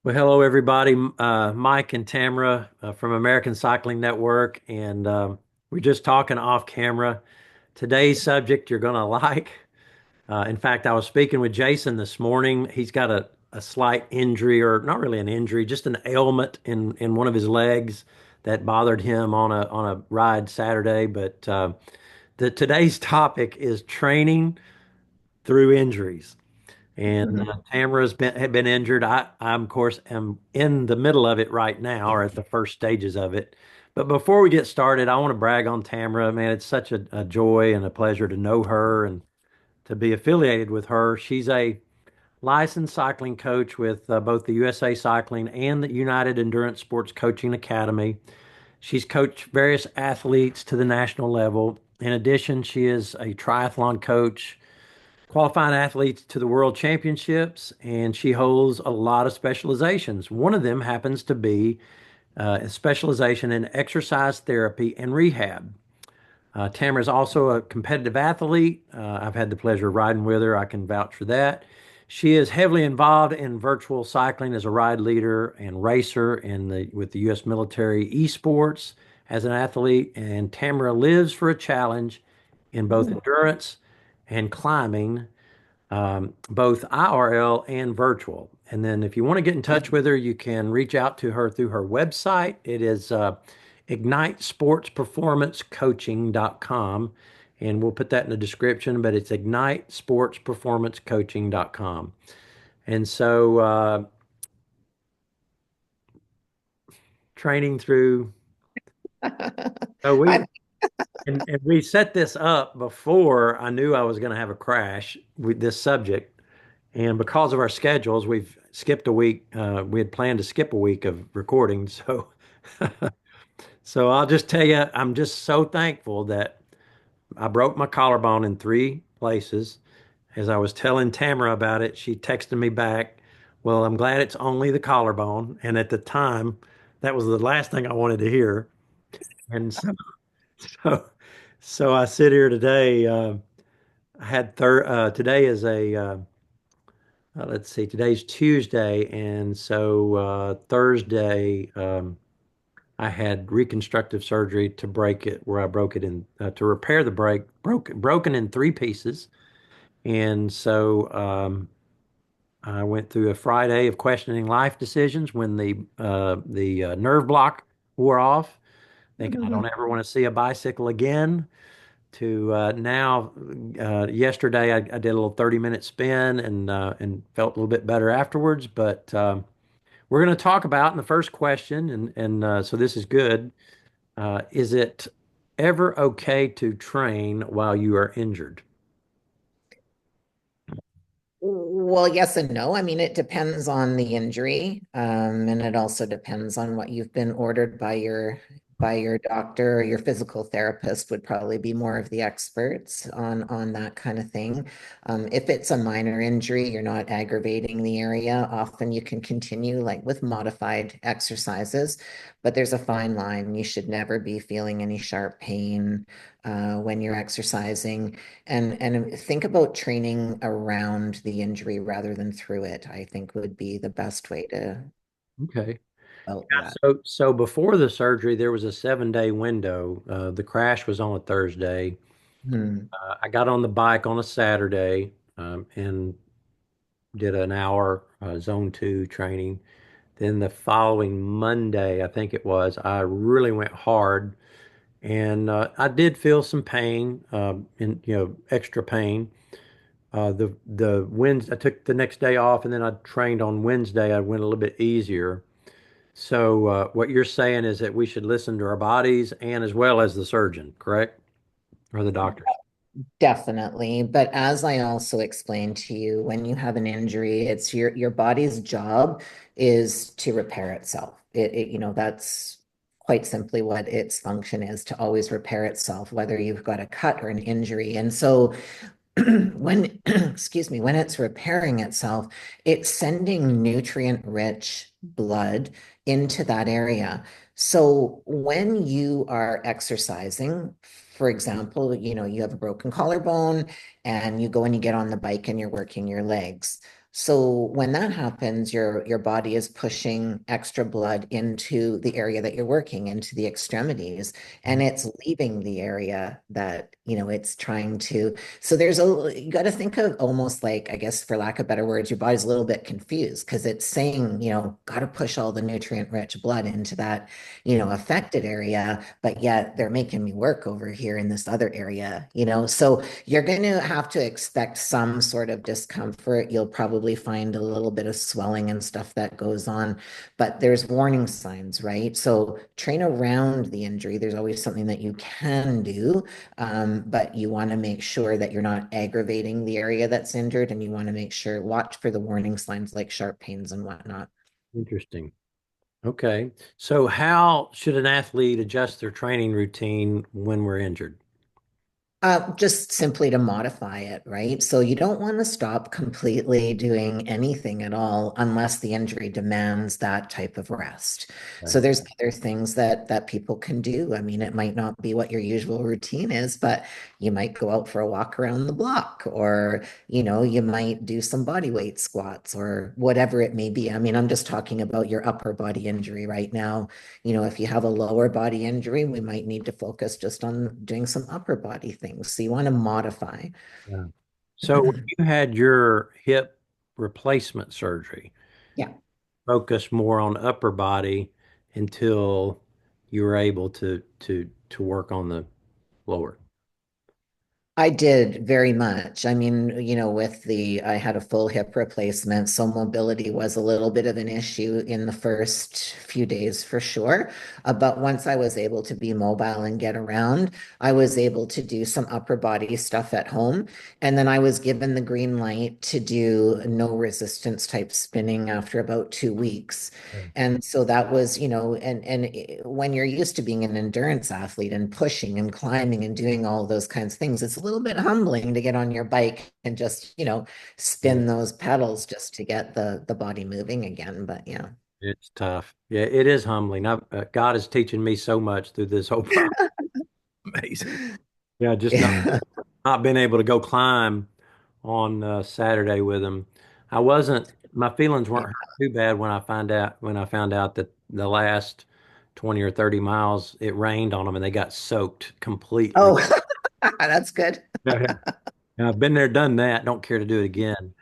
Well, hello everybody. Mike and Tamara from American Cycling Network, and we're just talking off camera. Today's subject you're gonna like. In fact, I was speaking with Jason this morning. He's got a slight injury, or not really an injury, just an ailment in one of his legs that bothered him on a ride Saturday. But the today's topic is training through injuries. And Mhm. Tamara's had been injured. I'm of course am in the middle of it right now, or at the first stages of it. But before we get started, I want to brag on Tamara. Man, it's such a joy and a pleasure to know her and to be affiliated with her. She's a licensed cycling coach with both the USA Cycling and the United Endurance Sports Coaching Academy. She's coached various athletes to the national level. In addition, she is a triathlon coach qualifying athletes to the World Championships, and she holds a lot of specializations. One of them happens to be a specialization in exercise therapy and rehab. Tamara is also a competitive athlete. I've had the pleasure of riding with her. I can vouch for that. She is heavily involved in virtual cycling as a ride leader and racer with the U.S. military esports as an athlete. And Tamara lives for a challenge in both endurance and climbing, both IRL and virtual. And then if you want to get in touch with her, you can reach out to her through her website. It is ignitesportsperformancecoaching.com. And we'll put that in the description, but it's ignitesportsperformancecoaching.com. And so training through, oh, I, and we set this up before I knew I was going to have a crash with this subject. And because of our schedules, we've skipped a week. We had planned to skip a week of recording. So I'll just tell you, I'm just so thankful that I broke my collarbone in three places. As I was telling Tamara about it, she texted me back, "Well, I'm glad it's only the collarbone." And at the time, that was the last thing I wanted to hear. And so, so I sit here today. I had today is let's see, today's Tuesday, and so Thursday, I had reconstructive surgery to break it, where I broke it in to repair the break, broken in three pieces, and so I went through a Friday of questioning life decisions when the nerve block wore off, thinking I don't ever want to see a bicycle again. To now, yesterday I did a little 30-minute spin and felt a little bit better afterwards, but. We're going to talk about in the first question, and so this is good. Is it ever okay to train while you are injured? well, yes and no. I mean, it depends on the injury, and it also depends on what you've been ordered by your doctor or your physical therapist would probably be more of the experts on that kind of thing. If it's a minor injury, you're not aggravating the area. Often you can continue like with modified exercises, but there's a fine line. You should never be feeling any sharp pain when you're exercising. And think about training around the injury rather than through it, I think would be the best way to Okay. about Yeah. that. So before the surgery, there was a 7-day window. The crash was on a Thursday. Hmm. I got on the bike on a Saturday and did an hour zone two training. Then the following Monday, I think it was, I really went hard, and I did feel some pain, in extra pain. The Wednesday, I took the next day off, and then I trained on Wednesday. I went a little bit easier. So what you're saying is that we should listen to our bodies and as well as the surgeon, correct? Or the doctors. Definitely. But as I also explained to you, when you have an injury, it's your body's job is to repair itself. That's quite simply what its function is, to always repair itself, whether you've got a cut or an injury. And so when, excuse me, when it's repairing itself, it's sending nutrient-rich blood into that area. So when you are exercising, for example, you have a broken collarbone and you go and you get on the bike and you're working your legs. So when that happens, your body is pushing extra blood into the area that you're working, into the extremities, and it's leaving the area that, it's trying to. So you got to think of almost like, I guess, for lack of better words, your body's a little bit confused because it's saying, got to push all the nutrient-rich blood into that, affected area, but yet they're making me work over here in this other area. So you're going to have to expect some sort of discomfort. You'll probably find a little bit of swelling and stuff that goes on, but there's warning signs, right? So train around the injury. There's always something that you can do, but you want to make sure that you're not aggravating the area that's injured, and you want to make sure, watch for the warning signs like sharp pains and whatnot. Interesting. Okay. So how should an athlete adjust their training routine when we're injured? Just simply to modify it, right? So you don't want to stop completely doing anything at all unless the injury demands that type of rest. So Okay. there's other things that people can do. I mean, it might not be what your usual routine is, but you might go out for a walk around the block, or you might do some body weight squats or whatever it may be. I mean, I'm just talking about your upper body injury right now. If you have a lower body injury, we might need to focus just on doing some upper body things. So you want to modify. Yeah. So when you had your hip replacement surgery, Yeah. focus more on upper body until you were able to work on the lower. I did very much. I mean, I had a full hip replacement, so mobility was a little bit of an issue in the first few days for sure. But once I was able to be mobile and get around, I was able to do some upper body stuff at home. And then I was given the green light to do no resistance type spinning after about 2 weeks. And so that was, when you're used to being an endurance athlete and pushing and climbing and doing all those kinds of things, it's a little bit humbling to get on your bike and just, Yeah. spin those pedals just to get the body moving again. But yeah. It's tough. Yeah, it is humbling. God is teaching me so much through this whole process. Amazing. Yeah, just Yeah. not being able to go climb on Saturday with him. My feelings weren't hurt too bad when I found out that the last 20 or 30 miles it rained on them and they got soaked completely. Oh, that's good. Yeah. Yeah, I've been there, done that. Don't care to do it again.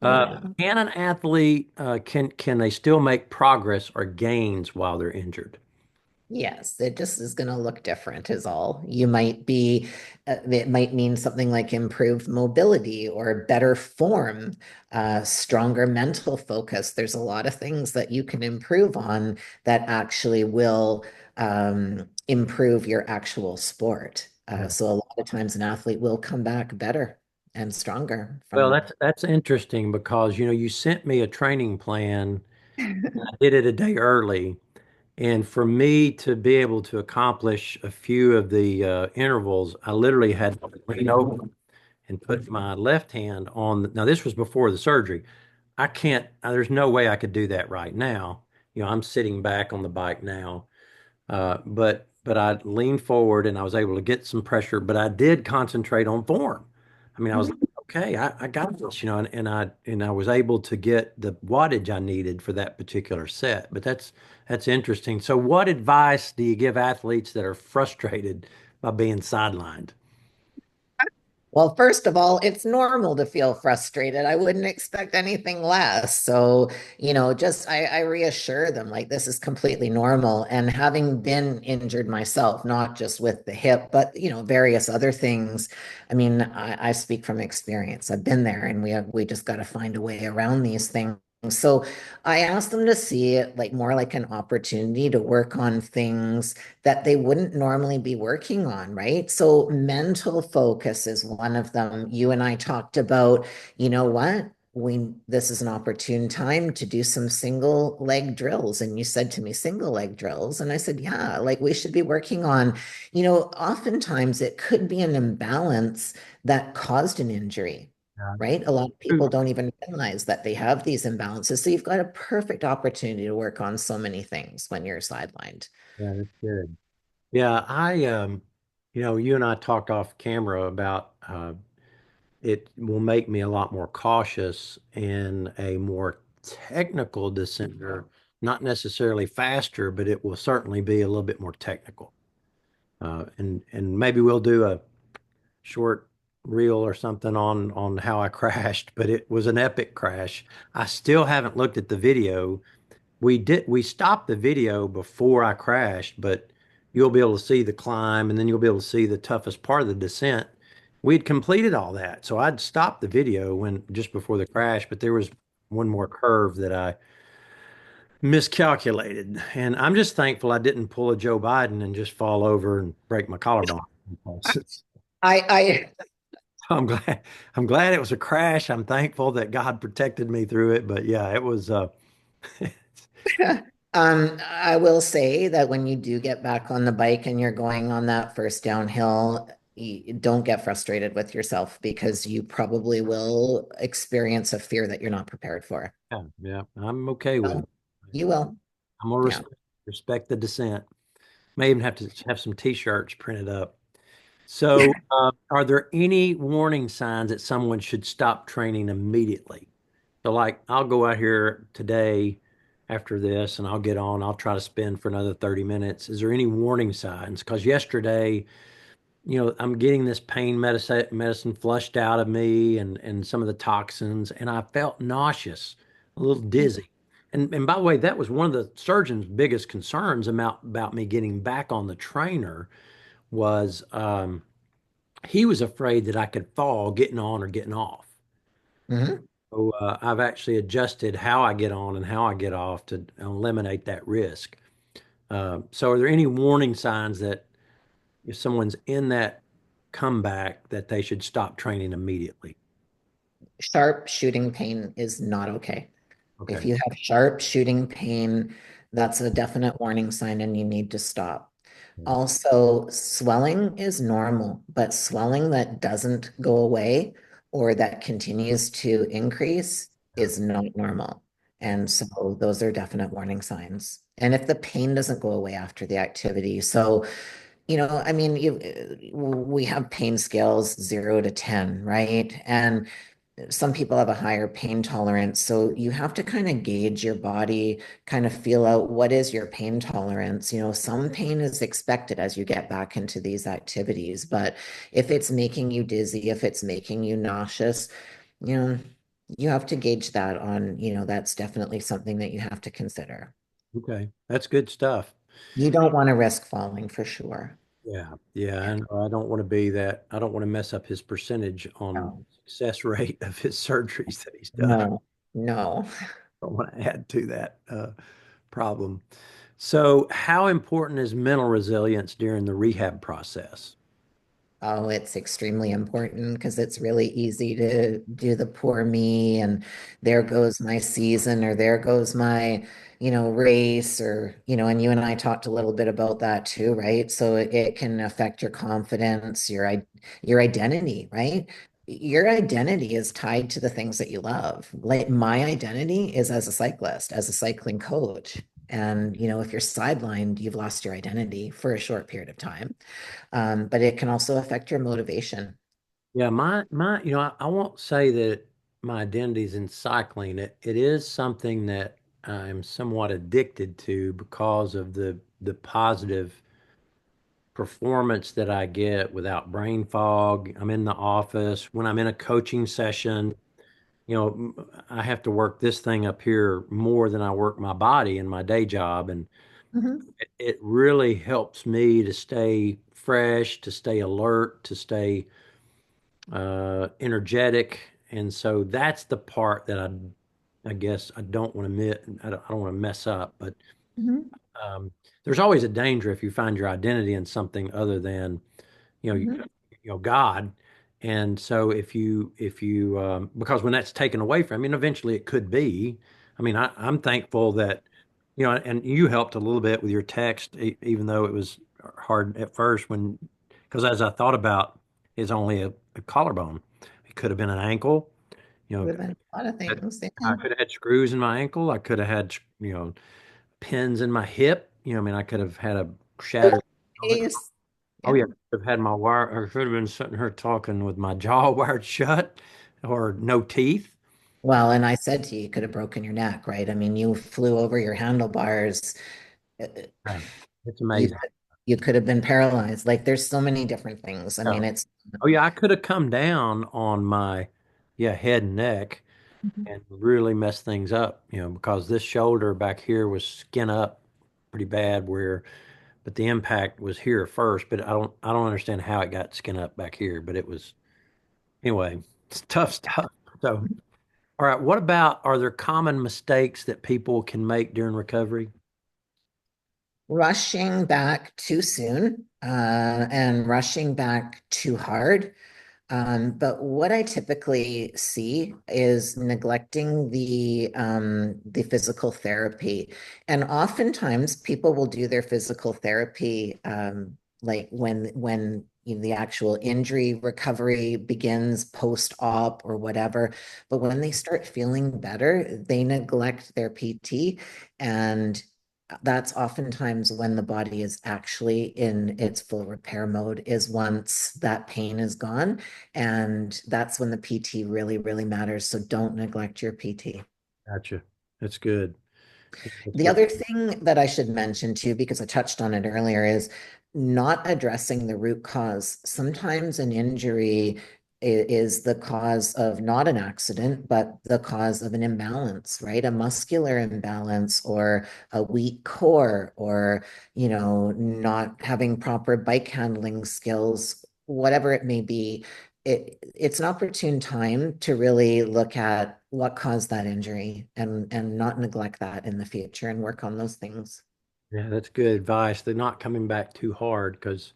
Yeah. Can an athlete can they still make progress or gains while they're injured? Yes, it just is going to look different, is all. It might mean something like improved mobility or better form, stronger mental focus. There's a lot of things that you can improve on that actually will improve your actual sport. Yeah. So a lot of times an athlete will come back better and stronger Well, from. that's interesting because you sent me a training plan. I did it a day early. And for me to be able to accomplish a few of the intervals, I literally had to lean over and put my left hand on. Now, this was before the surgery. I can't, there's no way I could do that right now. I'm sitting back on the bike now. But I leaned forward and I was able to get some pressure, but I did concentrate on form. I mean, I was like, okay, I got this, and I was able to get the wattage I needed for that particular set. But that's interesting. So what advice do you give athletes that are frustrated by being sidelined? Well, first of all, it's normal to feel frustrated. I wouldn't expect anything less. So, just I reassure them like this is completely normal. And having been injured myself, not just with the hip, but various other things. I mean, I speak from experience. I've been there, and we just got to find a way around these things. So I asked them to see it like more like an opportunity to work on things that they wouldn't normally be working on, right? So mental focus is one of them. You and I talked about, you know what? This is an opportune time to do some single leg drills. And you said to me, single leg drills. And I said, yeah, like we should be working on, oftentimes it could be an imbalance that caused an injury. Yeah. Right? A lot of people don't even realize that they have these imbalances. So you've got a perfect opportunity to work on so many things when you're sidelined. Yeah, that's good. Yeah, you and I talked off camera about it will make me a lot more cautious and a more technical descender, not necessarily faster, but it will certainly be a little bit more technical. And maybe we'll do a short reel or something on how I crashed, but it was an epic crash. I still haven't looked at the video. We stopped the video before I crashed, but you'll be able to see the climb and then you'll be able to see the toughest part of the descent. We'd completed all that. So I'd stopped the video when just before the crash, but there was one more curve that I miscalculated. And I'm just thankful I didn't pull a Joe Biden and just fall over and break my collarbone. I I'm glad it was a crash. I'm thankful that God protected me through it. But yeah, it was I will say that when you do get back on the bike and you're going on that first downhill, don't get frustrated with yourself because you probably will experience a fear that you're not prepared for. yeah, I'm okay with it. So you will. I'm gonna Yeah. respect the descent. May even have to have some t-shirts printed up. So, are there any warning signs that someone should stop training immediately? So, like, I'll go out here today after this and I'll get on, I'll try to spin for another 30 minutes. Is there any warning signs? Because yesterday, I'm getting this pain medicine flushed out of me and some of the toxins, and I felt nauseous, a little dizzy. And by the way, that was one of the surgeon's biggest concerns about me getting back on the trainer was he was afraid that I could fall getting on or getting off. Mhm. So I've actually adjusted how I get on and how I get off to eliminate that risk. So are there any warning signs that if someone's in that comeback that they should stop training immediately? Sharp shooting pain is not okay. If Okay. you have sharp shooting pain, that's a definite warning sign and you need to stop. Also, swelling is normal, but swelling that doesn't go away or that continues to increase is not normal. And so those are definite warning signs. And if the pain doesn't go away after the activity, so I mean, we have pain scales 0 to 10, right? And some people have a higher pain tolerance. So you have to kind of gauge your body, kind of feel out what is your pain tolerance. Some pain is expected as you get back into these activities, but if it's making you dizzy, if it's making you nauseous, you know, you have to gauge that on, that's definitely something that you have to consider. Okay. That's good stuff. You don't want to risk falling for sure. Yeah. Yeah. And I don't want to be that. I don't want to mess up his percentage on No, success rate of his surgeries that he's done. no, no. I don't want to add to that problem. So, how important is mental resilience during the rehab process? Oh, it's extremely important because it's really easy to do the poor me and there goes my season or there goes my, race or, and you and I talked a little bit about that too, right? So it can affect your confidence, your identity, right? Your identity is tied to the things that you love. Like my identity is as a cyclist, as a cycling coach. And, if you're sidelined, you've lost your identity for a short period of time. But it can also affect your motivation. Yeah, I won't say that my identity is in cycling. It is something that I'm somewhat addicted to because of the positive performance that I get without brain fog. I'm in the office. When I'm in a coaching session, I have to work this thing up here more than I work my body in my day job. And Mhm. it really helps me to stay fresh, to stay alert, to stay energetic. And so that's the part that I guess I don't want to miss. I don't want to mess up, but Mhm. um, there's always a danger if you find your identity in something other than you know, you, Mhm. God. And so if you because when that's taken away from, I mean, eventually it could be. I mean, I'm thankful that, and you helped a little bit with your text, even though it was hard at first because as I thought about, it's only a collarbone. It could have been an ankle. You know, Could have been a lot of things. I Yeah. could have had screws in my ankle. I could have had, pins in my hip. I mean, I could have had a shattered. Case. Oh Yeah. yeah, I've had my wire, or should have been sitting here talking with my jaw wired shut or no teeth. Well, and I said to you, you could have broken your neck, right? I mean, you flew over your handlebars. Uh, Right. It's You amazing. could, you could have been paralyzed. Like there's so many different things. I Yeah. mean, it's Oh yeah, I could have come down on my head and neck and really messed things up, because this shoulder back here was skin up pretty bad but the impact was here first, but I don't understand how it got skin up back here, but it was anyway, it's tough stuff. So, all right, what about are there common mistakes that people can make during recovery? rushing back too soon, and rushing back too hard. But what I typically see is neglecting the physical therapy. And oftentimes people will do their physical therapy like when the actual injury recovery begins post-op or whatever. But when they start feeling better, they neglect their PT, and that's oftentimes when the body is actually in its full repair mode, is once that pain is gone. And that's when the PT really, really matters. So don't neglect your PT. Gotcha. That's good. That's The good. other thing that I should mention too, because I touched on it earlier, is not addressing the root cause. Sometimes an injury is the cause of not an accident, but the cause of an imbalance, right? A muscular imbalance or a weak core or, not having proper bike handling skills, whatever it may be. It's an opportune time to really look at what caused that injury and not neglect that in the future and work on those things. Yeah, that's good advice. They're not coming back too hard because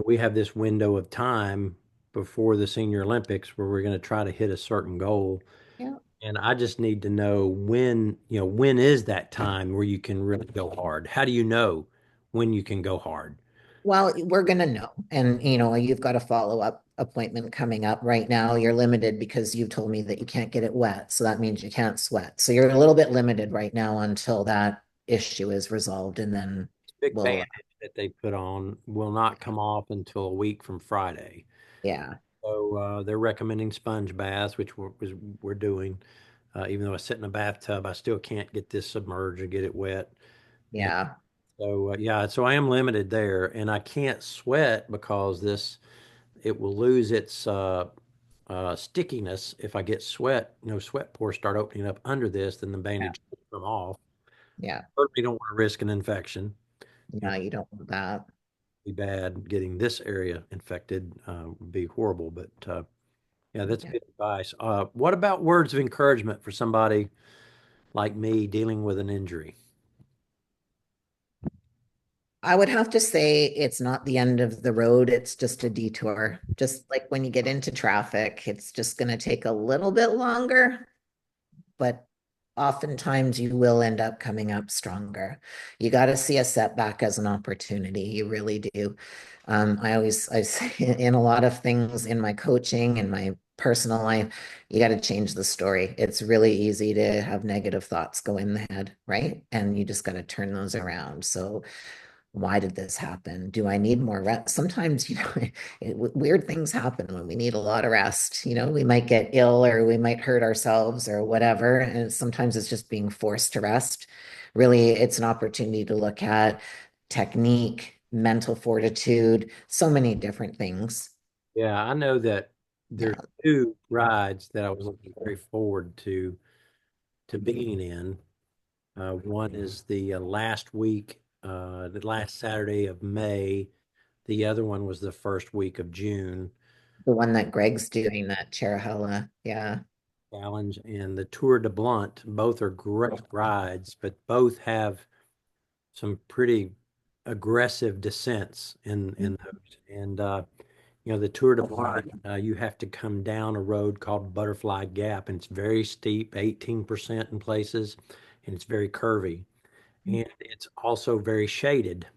we have this window of time before the Senior Olympics where we're going to try to hit a certain goal. Yeah. And I just need to know when is that time where you can really go hard? How do you know when you can go hard? Well, we're going to know. And, you've got a follow-up appointment coming up right now. You're limited because you've told me that you can't get it wet. So that means you can't sweat. So you're a little bit limited right now until that issue is resolved. And then Big we'll, bandage that they put on will not come off until a week from Friday. yeah, So they're recommending sponge baths, which we're doing. Even though I sit in a bathtub, I still can't get this submerged or get it wet. And yeah, so yeah, so I am limited there, and I can't sweat because it will lose its stickiness if I get sweat. Sweat pores start opening up under this, then the yeah, bandage will come off. yeah, Certainly don't want to risk an infection. yeah, you don't want that. Be bad. Getting this area infected would be horrible. But yeah, that's Yeah. good advice. What about words of encouragement for somebody like me dealing with an injury? I would have to say it's not the end of the road. It's just a detour. Just like when you get into traffic, it's just going to take a little bit longer, but oftentimes you will end up coming up stronger. You got to see a setback as an opportunity. You really do. I say in a lot of things in my coaching and my personal life, you got to change the story. It's really easy to have negative thoughts go in the head, right? And you just got to turn those around. So why did this happen? Do I need more rest? Sometimes, weird things happen when we need a lot of rest. We might get ill or we might hurt ourselves or whatever. And sometimes it's just being forced to rest. Really, it's an opportunity to look at technique, mental fortitude, so many different things. Yeah, I know that there's Yeah. two rides that I was looking very forward to being in. One is the last Saturday of May. The other one was the first week of June. The one that Greg's doing, that Cherahella. Yeah. Challenge and the Tour de Blunt. Both are great rides, but both have some pretty aggressive descents in those. And the Tour de Blunt, you have to come down a road called Butterfly Gap, and it's very steep, 18% in places, and it's very curvy. And it's also very shaded.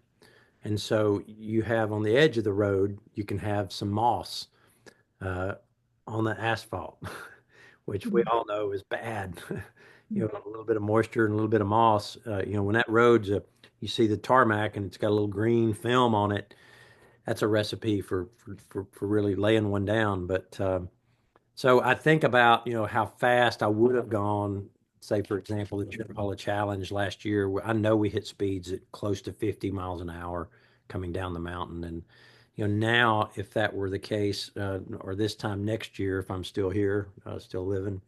And so you have on the edge of the road, you can have some moss uh, on the asphalt, which we all know is bad. A little bit of moisture and a little bit of moss. When that road's you see the tarmac and it's got a little green film on it. that's a recipe for really laying one down. But so I think about, how fast I would have gone, say, for example, the Chippewa Challenge last year. I know we hit speeds at close to 50 miles an hour coming down the mountain. And, now if that were the case, or this time next year, if I'm still here, still living,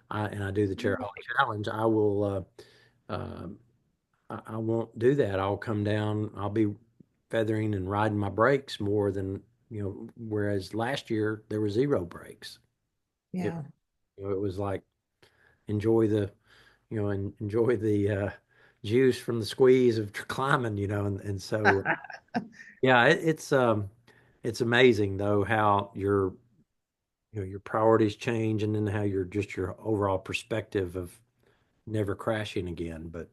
and I do the Chippewa Challenge, I will, I won't do that. I'll come down, I'll be feathering and riding my brakes more than, whereas last year there were zero brakes. It, Yeah. it was like, enjoy the enjoy the juice from the squeeze of climbing, and so yeah, it's amazing though how your priorities change, and then how your overall perspective of never crashing again. But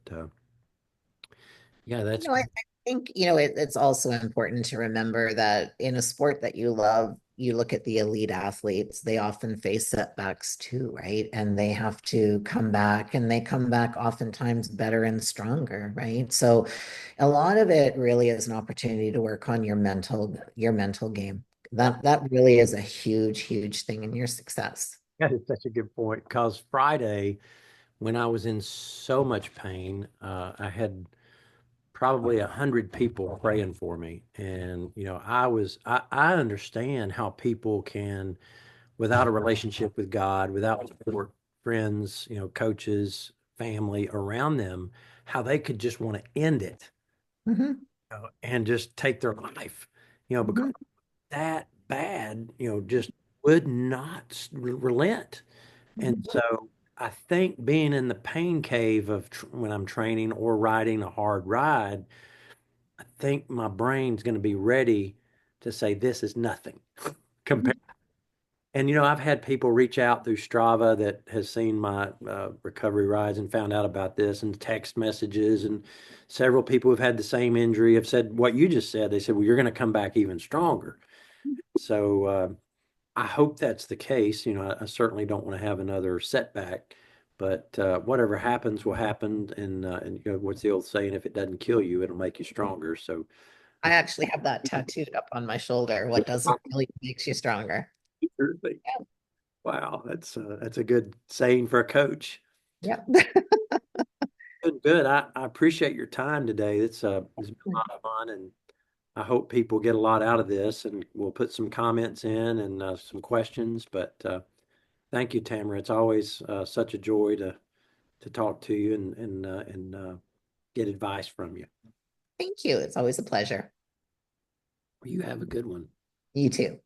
yeah, that's I think, it's also important to remember that in a sport that you love, you look at the elite athletes, they often face setbacks too, right? And they have to come back, and they come back oftentimes better and stronger, right? So a lot of it really is an opportunity to work on your mental game. That really is a huge, huge thing in your success. that is such a good point, because Friday, when I was in so much pain, I had probably 100 people praying for me. And, I understand how people can, without a relationship with God, without support, friends, coaches, family around them, how they could just want to end it, Hmm. and just take their life, because Hmm. that bad, just would not relent. And so I think being in the pain cave of when I'm training or riding a hard ride, I think my brain's going to be ready to say this is nothing compared. And I've had people reach out through Strava that has seen my recovery rides and found out about this, and text messages, and several people who've had the same injury have said what you just said. They said, "Well, you're going to come back even stronger." So I hope that's the case. I certainly don't want to have another setback, but whatever happens will happen. And what's the old saying? If it doesn't kill you, it'll make you stronger. So I actually have that tattooed up on my shoulder. What doesn't kill you makes you stronger. wow, that's a good saying for a coach. Yep. Good, good. I appreciate your time today. It's been a lot of fun, and I hope people get a lot out of this. And we'll put some comments in, and some questions. But thank you, Tamara. It's always such a joy to talk to you, and get advice from you. Thank you. It's always a pleasure. You have a good one. You too.